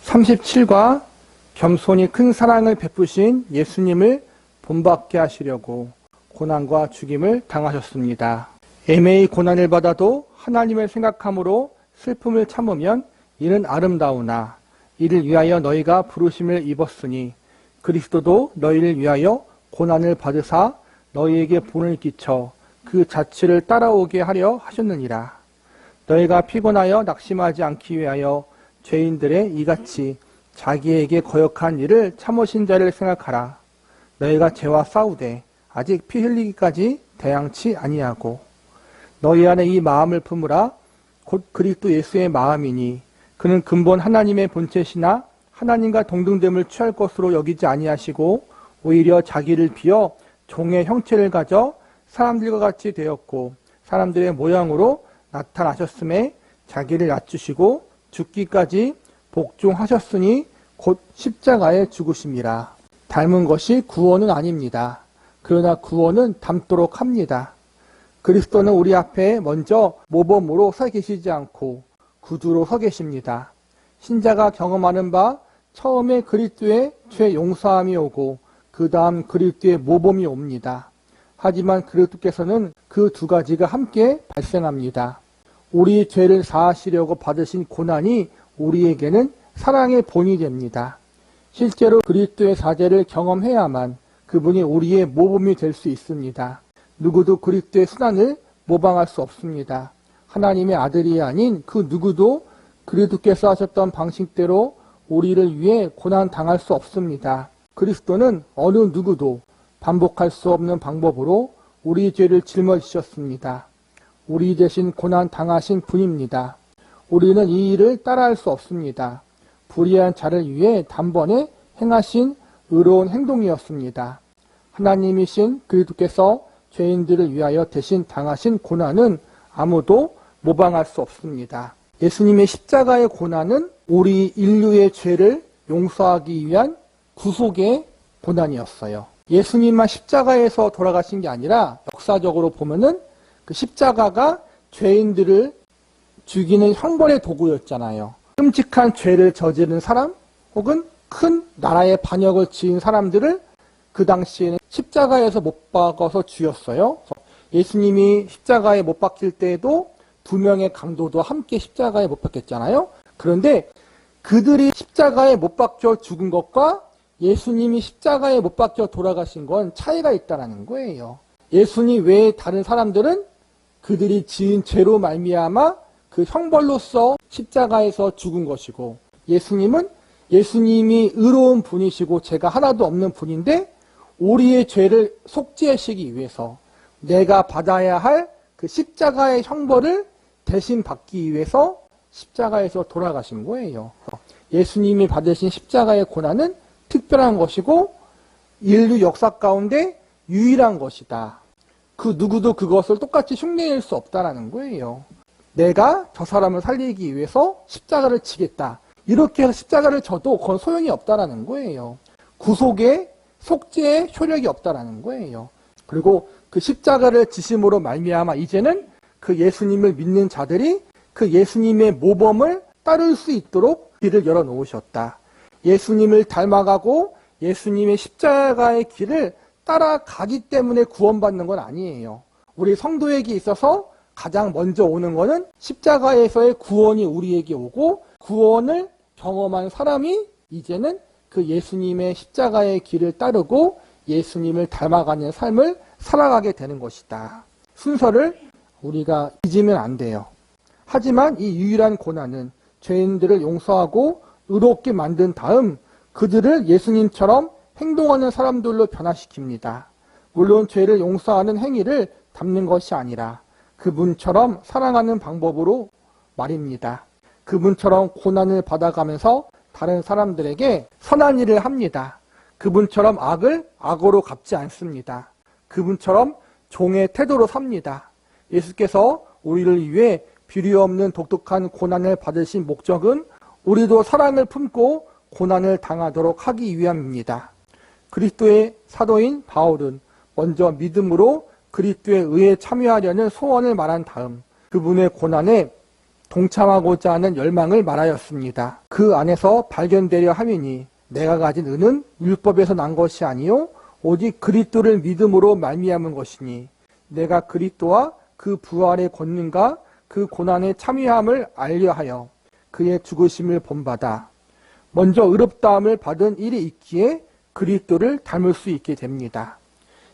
37과 겸손히 큰 사랑을 베푸신 예수님을 본받게 하시려고 고난과 죽임을 당하셨습니다. 애매히 고난을 받아도 하나님을 생각함으로 슬픔을 참으면 이는 아름다우나 이를 위하여 너희가 부르심을 입었으니 그리스도도 너희를 위하여 고난을 받으사 너희에게 본을 끼쳐 그 자취를 따라오게 하려 하셨느니라. 너희가 피곤하여 낙심하지 않기 위하여 죄인들의 이같이 자기에게 거역한 일을 참으신 자를 생각하라. 너희가 죄와 싸우되 아직 피 흘리기까지 대항치 아니하고 너희 안에 이 마음을 품으라. 곧 그리스도 예수의 마음이니 그는 근본 하나님의 본체시나 하나님과 동등됨을 취할 것으로 여기지 아니하시고 오히려 자기를 비어 종의 형체를 가져 사람들과 같이 되었고 사람들의 모양으로 나타나셨음에 자기를 낮추시고 죽기까지 복종하셨으니 곧 십자가에 죽으심이라. 닮은 것이 구원은 아닙니다. 그러나 구원은 닮도록 합니다. 그리스도는 우리 앞에 먼저 모범으로 서 계시지 않고 구두로 서 계십니다. 신자가 경험하는 바 처음에 그리스도의 죄 용서함이 오고 그 다음 그리스도의 모범이 옵니다. 하지만 그리스도께서는 그 두 가지가 함께 발생합니다. 우리의 죄를 사하시려고 받으신 고난이 우리에게는 사랑의 본이 됩니다. 실제로 그리스도의 사죄를 경험해야만 그분이 우리의 모범이 될 수 있습니다. 누구도 그리스도의 순환을 모방할 수 없습니다. 하나님의 아들이 아닌 그 누구도 그리스도께서 하셨던 방식대로 우리를 위해 고난 당할 수 없습니다. 그리스도는 어느 누구도 반복할 수 없는 방법으로 우리 죄를 짊어지셨습니다. 우리 대신 고난 당하신 분입니다. 우리는 이 일을 따라할 수 없습니다. 불의한 자를 위해 단번에 행하신 의로운 행동이었습니다. 하나님이신 그리스도께서 죄인들을 위하여 대신 당하신 고난은 아무도 모방할 수 없습니다. 예수님의 십자가의 고난은 우리 인류의 죄를 용서하기 위한 구속의 고난이었어요. 예수님만 십자가에서 돌아가신 게 아니라 역사적으로 보면은 그 십자가가 죄인들을 죽이는 형벌의 도구였잖아요. 끔찍한 죄를 저지른 사람 혹은 큰 나라의 반역을 지은 사람들을 그 당시에는 십자가에서 못 박아서 죽였어요. 예수님이 십자가에 못 박힐 때에도 두 명의 강도도 함께 십자가에 못 박혔잖아요. 그런데 그들이 십자가에 못 박혀 죽은 것과 예수님이 십자가에 못 박혀 돌아가신 건 차이가 있다는 거예요. 예수님 외에 다른 사람들은 그들이 지은 죄로 말미암아 그 형벌로서 십자가에서 죽은 것이고 예수님은 예수님이 의로운 분이시고 죄가 하나도 없는 분인데 우리의 죄를 속죄하시기 위해서 내가 받아야 할 그 십자가의 형벌을 대신 받기 위해서 십자가에서 돌아가신 거예요. 예수님이 받으신 십자가의 고난은 특별한 것이고 인류 역사 가운데 유일한 것이다. 그 누구도 그것을 똑같이 흉내낼 수 없다라는 거예요. 내가 저 사람을 살리기 위해서 십자가를 지겠다. 이렇게 해서 십자가를 져도 그건 소용이 없다라는 거예요. 구속의 속죄의 효력이 없다라는 거예요. 그리고 그 십자가를 지심으로 말미암아 이제는 그 예수님을 믿는 자들이 그 예수님의 모범을 따를 수 있도록 길을 열어놓으셨다. 예수님을 닮아가고 예수님의 십자가의 길을 따라가기 때문에 구원받는 건 아니에요. 우리 성도에게 있어서 가장 먼저 오는 거는 십자가에서의 구원이 우리에게 오고 구원을 경험한 사람이 이제는 그 예수님의 십자가의 길을 따르고 예수님을 닮아가는 삶을 살아가게 되는 것이다. 순서를 우리가 잊으면 안 돼요. 하지만 이 유일한 고난은 죄인들을 용서하고 의롭게 만든 다음 그들을 예수님처럼 행동하는 사람들로 변화시킵니다. 물론 죄를 용서하는 행위를 담는 것이 아니라 그분처럼 사랑하는 방법으로 말입니다. 그분처럼 고난을 받아가면서 다른 사람들에게 선한 일을 합니다. 그분처럼 악을 악으로 갚지 않습니다. 그분처럼 종의 태도로 삽니다. 예수께서 우리를 위해 비리 없는 독특한 고난을 받으신 목적은 우리도 사랑을 품고 고난을 당하도록 하기 위함입니다. 그리스도의 사도인 바울은 먼저 믿음으로 그리스도의 의에 참여하려는 소원을 말한 다음 그분의 고난에 동참하고자 하는 열망을 말하였습니다. 그 안에서 발견되려 함이니 내가 가진 은은 율법에서 난 것이 아니요 오직 그리스도를 믿음으로 말미암은 것이니 내가 그리스도와 그 부활의 권능과 그 고난의 참여함을 알려하여 그의 죽으심을 본받아 먼저 의롭다함을 받은 일이 있기에 그리스도를 닮을 수 있게 됩니다.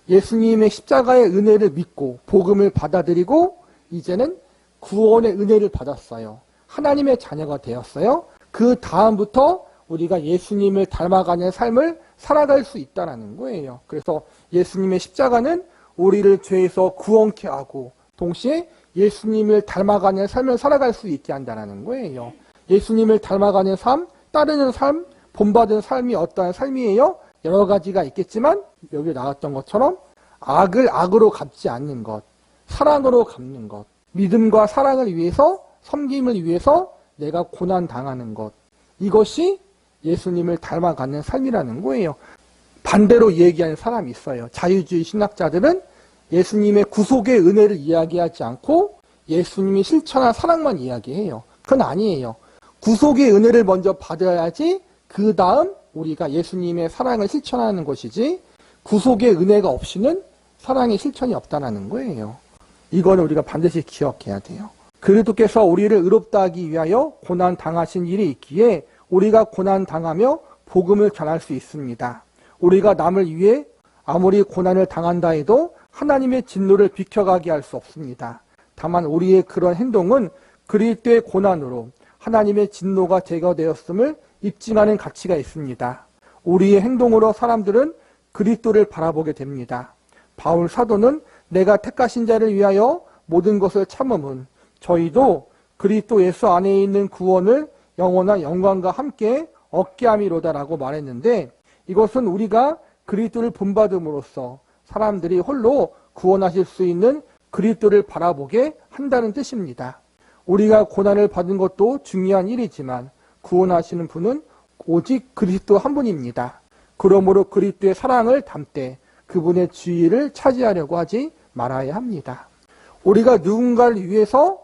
예수님의 십자가의 은혜를 믿고 복음을 받아들이고 이제는 구원의 은혜를 받았어요. 하나님의 자녀가 되었어요. 그 다음부터 우리가 예수님을 닮아가는 삶을 살아갈 수 있다는 거예요. 그래서 예수님의 십자가는 우리를 죄에서 구원케 하고 동시에 예수님을 닮아가는 삶을 살아갈 수 있게 한다는 거예요. 예수님을 닮아가는 삶, 따르는 삶, 본받은 삶이 어떠한 삶이에요? 여러 가지가 있겠지만 여기 나왔던 것처럼 악을 악으로 갚지 않는 것, 사랑으로 갚는 것, 믿음과 사랑을 위해서 섬김을 위해서 내가 고난당하는 것, 이것이 예수님을 닮아가는 삶이라는 거예요. 반대로 얘기하는 사람이 있어요. 자유주의 신학자들은 예수님의 구속의 은혜를 이야기하지 않고 예수님이 실천한 사랑만 이야기해요. 그건 아니에요. 구속의 은혜를 먼저 받아야지 그 다음 우리가 예수님의 사랑을 실천하는 것이지 구속의 은혜가 없이는 사랑의 실천이 없다는 거예요. 이거는 우리가 반드시 기억해야 돼요. 그리스도께서 우리를 의롭다 하기 위하여 고난 당하신 일이 있기에 우리가 고난 당하며 복음을 전할 수 있습니다. 우리가 남을 위해 아무리 고난을 당한다 해도 하나님의 진노를 비켜가게 할 수 없습니다. 다만 우리의 그런 행동은 그리스도의 고난으로 하나님의 진노가 제거되었음을 입증하는 가치가 있습니다. 우리의 행동으로 사람들은 그리스도를 바라보게 됩니다. 바울 사도는 내가 택하신 자를 위하여 모든 것을 참음은 저희도 그리스도 예수 안에 있는 구원을 영원한 영광과 함께 얻게 함이로다라고 말했는데 이것은 우리가 그리스도를 본받음으로써 사람들이 홀로 구원하실 수 있는 그리스도를 바라보게 한다는 뜻입니다. 우리가 고난을 받은 것도 중요한 일이지만 구원하시는 분은 오직 그리스도 한 분입니다. 그러므로 그리스도의 사랑을 담되 그분의 주의를 차지하려고 하지 말아야 합니다. 우리가 누군가를 위해서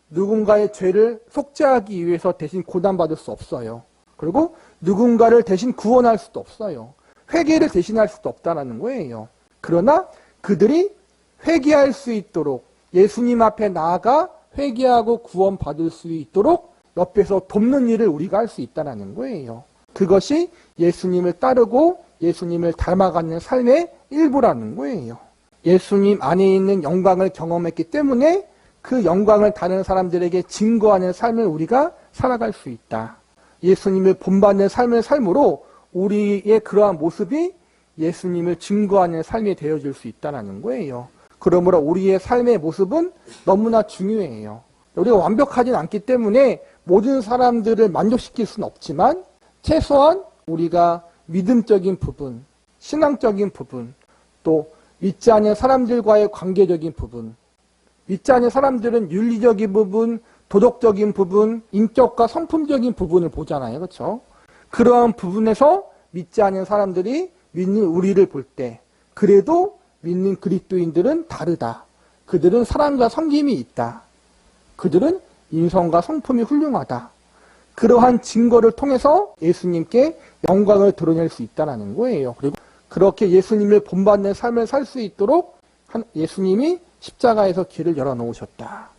누군가의 죄를 속죄하기 위해서 대신 고난받을 수 없어요. 그리고 누군가를 대신 구원할 수도 없어요. 회개를 대신할 수도 없다는 거예요. 그러나 그들이 회개할 수 있도록 예수님 앞에 나아가 회개하고 구원받을 수 있도록 옆에서 돕는 일을 우리가 할 수 있다는 거예요. 그것이 예수님을 따르고 예수님을 닮아가는 삶의 일부라는 거예요. 예수님 안에 있는 영광을 경험했기 때문에 그 영광을 다른 사람들에게 증거하는 삶을 우리가 살아갈 수 있다. 예수님을 본받는 삶을 삶으로 우리의 그러한 모습이 예수님을 증거하는 삶이 되어질 수 있다는 거예요. 그러므로 우리의 삶의 모습은 너무나 중요해요. 우리가 완벽하진 않기 때문에 모든 사람들을 만족시킬 수는 없지만 최소한 우리가 믿음적인 부분, 신앙적인 부분, 또 믿지 않는 사람들과의 관계적인 부분, 믿지 않는 사람들은 윤리적인 부분, 도덕적인 부분, 인격과 성품적인 부분을 보잖아요. 그렇죠? 그러한 부분에서 믿지 않는 사람들이 믿는 우리를 볼 때 그래도 믿는 그리스도인들은 다르다. 그들은 사랑과 섬김이 있다. 그들은 인성과 성품이 훌륭하다. 그러한 증거를 통해서 예수님께 영광을 드러낼 수 있다는 거예요. 그리고 그렇게 예수님을 본받는 삶을 살 수 있도록 예수님이 십자가에서 길을 열어놓으셨다.